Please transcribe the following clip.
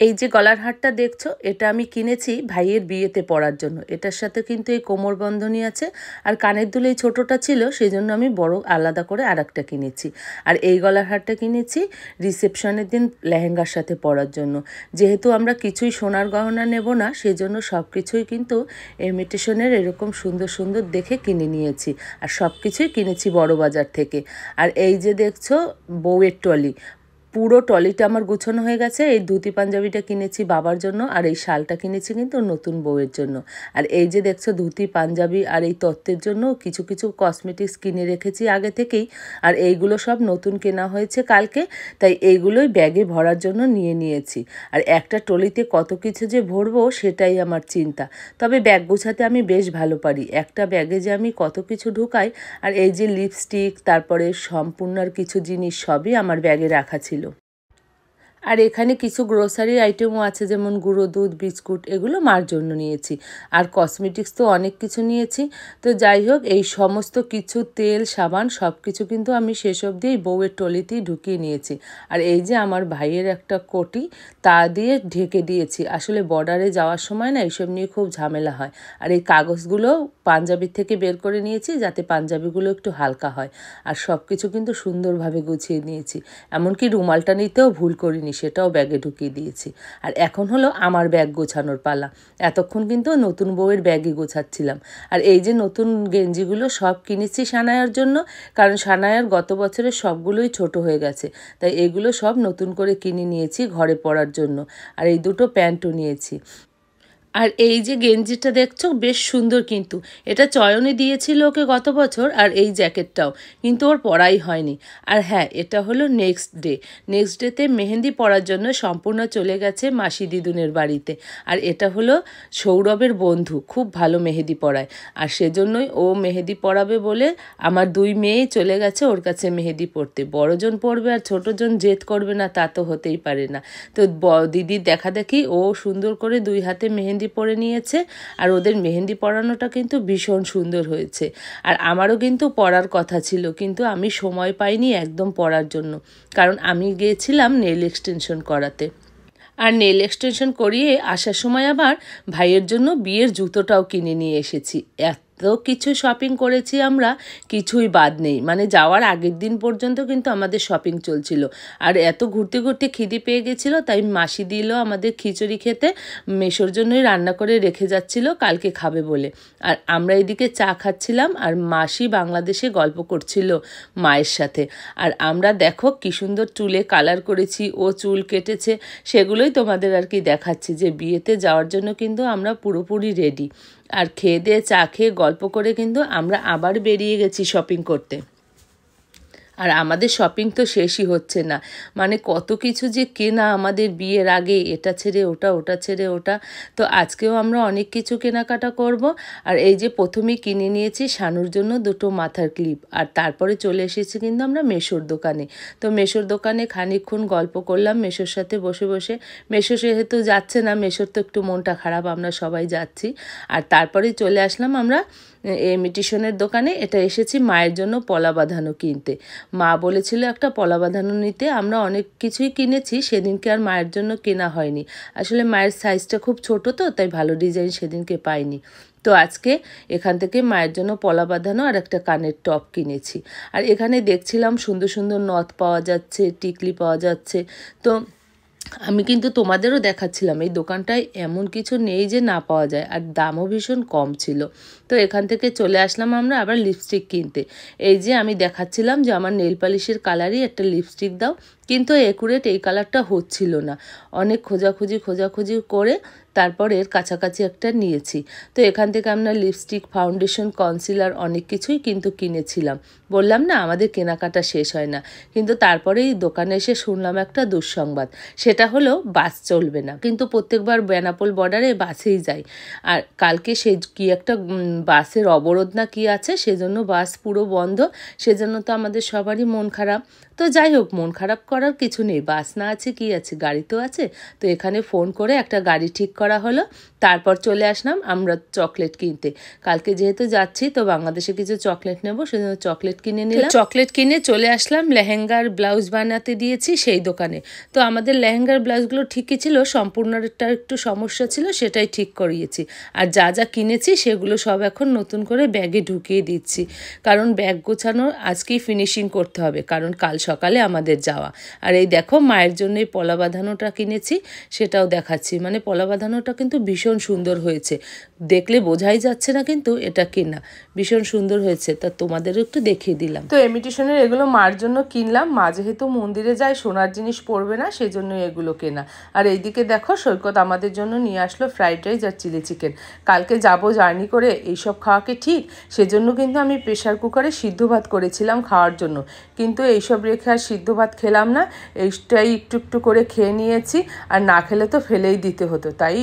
এই যে গলার হারটা দেখছো, এটা আমি কিনেছি ভাইয়ের বিয়েতে পরার জন্য। এটার সাথে কিন্তু এই কোমর বন্ধনী আছে, আর কানের দুল এই ছোটোটা ছিল, সেই জন্য আমি বড় আলাদা করে আরেকটা কিনেছি। আর এই গলার হারটা কিনেছি রিসেপশনের দিন লেহেঙ্গার সাথে পরার জন্য। যেহেতু আমরা কিছুই সোনার গহনা নেব না, সেই জন্য সব কিছুই কিন্তু ইমিটেশনের এরকম সুন্দর সুন্দর দেখে কিনে নিয়েছি। আর সব কিছুই কিনেছি বড় বাজার থেকে। আর এই যে দেখছো বউয়ের টলি, পুরো টলিটা আমার গুছানো হয়ে গেছে। এই ধুতি পাঞ্জাবিটা কিনেছি বাবার জন্য, আর এই শালটা কিনেছি কিন্তু নতুন বউয়ের জন্য। আর এই যে দেখছো ধুতি পাঞ্জাবি আর এই তত্ত্বের জন্য কিছু কিছু কসমেটিক্স কিনে রেখেছি আগে থেকেই। আর এইগুলো সব নতুন কেনা হয়েছে কালকে, তাই এইগুলোই ব্যাগে ভরার জন্য নিয়ে নিয়েছি। আর একটা টলিতে কত কিছু যে ভরবো সেটাই আমার চিন্তা। তবে ব্যাগ গুছাতে আমি বেশ ভালো পারি। একটা ব্যাগে যে আমি কত কিছু ঢুকাই। আর এই যে লিপস্টিক, তারপরে সম্পূর্ণ আর কিছু জিনিস সবই আমার ব্যাগে রাখা ছিল। আর এখানে কিছু গ্রোসারি আইটেমও আছে, যেমন গুঁড়ো দুধ, বিস্কুট, এগুলো মার জন্য নিয়েছি। আর কসমেটিক্স তো অনেক কিছু নিয়েছি। তো যাই হোক, এই সমস্ত কিছু তেল, সাবান সব কিছু কিন্তু আমি সেসব দিয়েই বউয়ের টলিতেই ঢুকিয়ে নিয়েছি। আর এই যে আমার ভাইয়ের একটা কোটি, তা দিয়ে ঢেকে দিয়েছি। আসলে বর্ডারে যাওয়ার সময় না এইসব নিয়ে খুব ঝামেলা হয়। আর এই কাগজগুলো পাঞ্জাবির থেকে বের করে নিয়েছি, যাতে পাঞ্জাবিগুলো একটু হালকা হয়। আর সব কিছু কিন্তু সুন্দরভাবে গুছিয়ে নিয়েছি। এমনকি রুমালটা নিতেও ভুল করিনি, সেটাও ব্যাগে ঢুকিয়ে দিয়েছি। আর এখন হলো আমার ব্যাগ গোছানোর পালা। এতক্ষণ কিন্তু নতুন বউয়ের ব্যাগই গোছাচ্ছিলাম। আর এই যে নতুন গেঞ্জিগুলো সব কিনেছি সানায়ার জন্য, কারণ সানায়ার গত বছরের সবগুলোই ছোট হয়ে গেছে। তাই এগুলো সব নতুন করে কিনে নিয়েছি ঘরে পরার জন্য। আর এই দুটো প্যান্টও নিয়েছি। আর এই যে গেঞ্জিটা দেখছো বেশ সুন্দর, কিন্তু এটা চয়নে দিয়েছিল ওকে গত বছর। আর এই জ্যাকেটটাও কিন্তু ওর পরাই হয়নি। আর হ্যাঁ, এটা হলো নেক্সট ডেতে মেহেন্দি পরার জন্য সম্পূর্ণ চলে গেছে মাসি দিদুনের বাড়িতে। আর এটা হলো সৌরভের বন্ধু, খুব ভালো মেহেদি পরায়। আর সেজন্যই ও মেহেদি পরাবে বলে আমার 2 মেয়ে চলে গেছে ওর কাছে মেহেদি পরতে। বড়জন পরবে আর ছোটজন জেদ করবে না, তা তো হতেই পারে না। তো দিদির দেখা দেখি ও সুন্দর করে 2 হাতে মেহেন্দি পরে নিয়েছে। আর ওদের মেহেন্দি পরানোটা কিন্তু ভীষণ সুন্দর হয়েছে। আর আমারও কিন্তু পরার কথা ছিল, কিন্তু আমি সময় পাইনি একদম পরার জন্য, কারণ আমি গিয়েছিলাম নেল এক্সটেনশন করাতে। আর নেল এক্সটেনশন করিয়ে আসার সময় আবার ভাইয়ের জন্য বিয়ের জুতোটাও কিনে নিয়ে এসেছি। এত কিছু শপিং করেছি আমরা, কিছুই বাদ নেই। মানে যাওয়ার আগের দিন পর্যন্ত কিন্তু আমাদের শপিং চলছিল। আর এত ঘুরতে ঘুরতে খিদে পেয়ে গেছিলো, তাই মাসি দিল আমাদের খিচুড়ি খেতে। মেশোর জন্যই রান্না করে রেখে যাচ্ছিল কালকে খাবে বলে। আর আমরা এদিকে চা খাচ্ছিলাম, আর মাসি বাংলাদেশে গল্প করছিল মায়ের সাথে। আর আমরা দেখো কি সুন্দর চুলে কালার করেছি, ও চুল কেটেছে, সেগুলোই তোমাদের আর কি দেখাচ্ছি যে বিয়েতে যাওয়ার জন্য কিন্তু আমরা পুরোপুরি রেডি। আর খেয়ে দিয়ে চা খেয়ে গল্প করে কিন্তু আমরা আবার বেরিয়ে গেছি শপিং করতে। আর আমাদের শপিং তো শেষই হচ্ছে না। মানে কত কিছু যে কেনা আমাদের বিয়ের আগে, এটা ছেড়ে ওটা, ওটা ছেড়ে ওটা। তো আজকেও আমরা অনেক কিছু কেনাকাটা করব। আর এই যে প্রথমেই কিনে নিয়েছি শানুর জন্য 2টো মাথার ক্লিপ। আর তারপরে চলে এসেছি কিন্তু আমরা মেশোর দোকানে। তো মেশোর দোকানে খানিকক্ষণ গল্প করলাম মেশোর সাথে বসে বসে। মেশো সেহেতু যাচ্ছে না, মেশোর তো একটু মনটা খারাপ, আমরা সবাই যাচ্ছি। আর তারপরেই চলে আসলাম আমরা ইমিটেশনের দোকানে। এটা এসেছি মায়ের জন্য পলা বাঁধানো কিনতে। মা বলেছিল একটা পলা বাঁধানো নিতে। আমরা অনেক কিছুই কিনেছি, সেদিনকে আর মায়ের জন্য কেনা হয়নি। আসলে মায়ের সাইজটা খুব ছোট, তো তাই ভালো ডিজাইন সেদিনকে পাইনি। তো আজকে এখান থেকে মায়ের জন্য পলা বাঁধানো আর একটা কানের টপ কিনেছি। আর এখানে দেখছিলাম সুন্দর সুন্দর নথ পাওয়া যাচ্ছে, টিকলি পাওয়া যাচ্ছে। তো আমি কিন্তু তোমাদেরও দেখাচ্ছিলাম এই দোকানটায় এমন কিছু নেই যে না পাওয়া যায়, আর দামও ভীষণ কম ছিল। তো এখান থেকে চলে আসলাম আমরা আবার লিপস্টিক কিনতে। এই যে আমি দেখাচ্ছিলাম যে আমার নেল পালিশের কালারই একটা লিপস্টিক দাও, কিন্তু একুরেট এই কালারটা হচ্ছিল না। অনেক খোঁজাখুঁজি করে তারপর এর কাছাকাছি একটা নিয়েছি। তো এখান থেকে আমরা লিপস্টিক, ফাউন্ডেশন, কনসিলার অনেক কিছুই কিন্তু কিনেছিলাম। বললাম না আমাদের কেনাকাটা শেষ হয় না। কিন্তু তারপরে এই দোকানে এসে শুনলাম একটা দুঃসংবাদ, সেটা হলো বাস চলবে না। কিন্তু প্রত্যেকবার বেনাপোল বর্ডারে বাসেই যাই। আর কালকে সেই কি একটা বাসের অবরোধ না কি আছে, সেজন্য বাস পুরো বন্ধ। সেজন্য তো আমাদের সবারই মন খারাপ। তো যাই হোক, মন খারাপ করার কিছু নেই, বাস না আছে কি আছে, গাড়ি তো আছে। তো এখানে ফোন করে একটা গাড়ি ঠিক করা হলো। তারপর চলে আসলাম আমরা চকলেট কিনতে। কালকে যেহেতু যাচ্ছি তো বাংলাদেশে কিছু চকলেট নেবো, সেজন্য চকলেট কিনে নিলাম। চকলেট কিনে চলে আসলাম লেহেঙ্গার ব্লাউজ বানাতে দিয়েছি সেই দোকানে। তো আমাদের লেহেঙ্গা লেহেঙ্গার ব্লাউজগুলো ঠিকই ছিল, সম্পূর্ণটা একটু সমস্যা ছিল, সেটাই ঠিক করিয়েছি। আর যা যা কিনেছি সেগুলো সব এখন নতুন করে ব্যাগে ঢুকিয়ে দিচ্ছি, কারণ ব্যাগ গোছানো আজকেই ফিনিশিং করতে হবে, কারণ কাল সকালে আমাদের যাওয়া। আর এই দেখো মায়ের জন্য এই পলা বাঁধানোটা কিনেছি, সেটাও দেখাচ্ছি। মানে পলা বাঁধানোটা কিন্তু ভীষণ সুন্দর হয়েছে, দেখলে বোঝাই যাচ্ছে না কিন্তু এটা কেনা, ভীষণ সুন্দর হয়েছে। তা তোমাদেরও একটু দেখিয়ে দিলাম। তো ইমিটেশনের এগুলো মার জন্য কিনলাম, মা যেহেতু মন্দিরে যায় সোনার জিনিস পরবে না, সেজন্য এগুলো কেনা। আর এইদিকে দেখো সৈকত আমাদের জন্য নিয়ে আসলো ফ্রাইড রাইস আর চিলি চিকেন। কালকে যাব জার্নি করে, এইসব খাওয়াকে ঠিক, সেজন্য কিন্তু আমি প্রেশার কুকারে সিদ্ধ ভাত করেছিলাম খাওয়ার জন্য, কিন্তু এইসব রেখে আর সিদ্ধ ভাত খেলাম না, এইটাই একটু একটু করে খেয়ে নিয়েছি। আর না খেলে তো ফেলেই দিতে হতো, তাই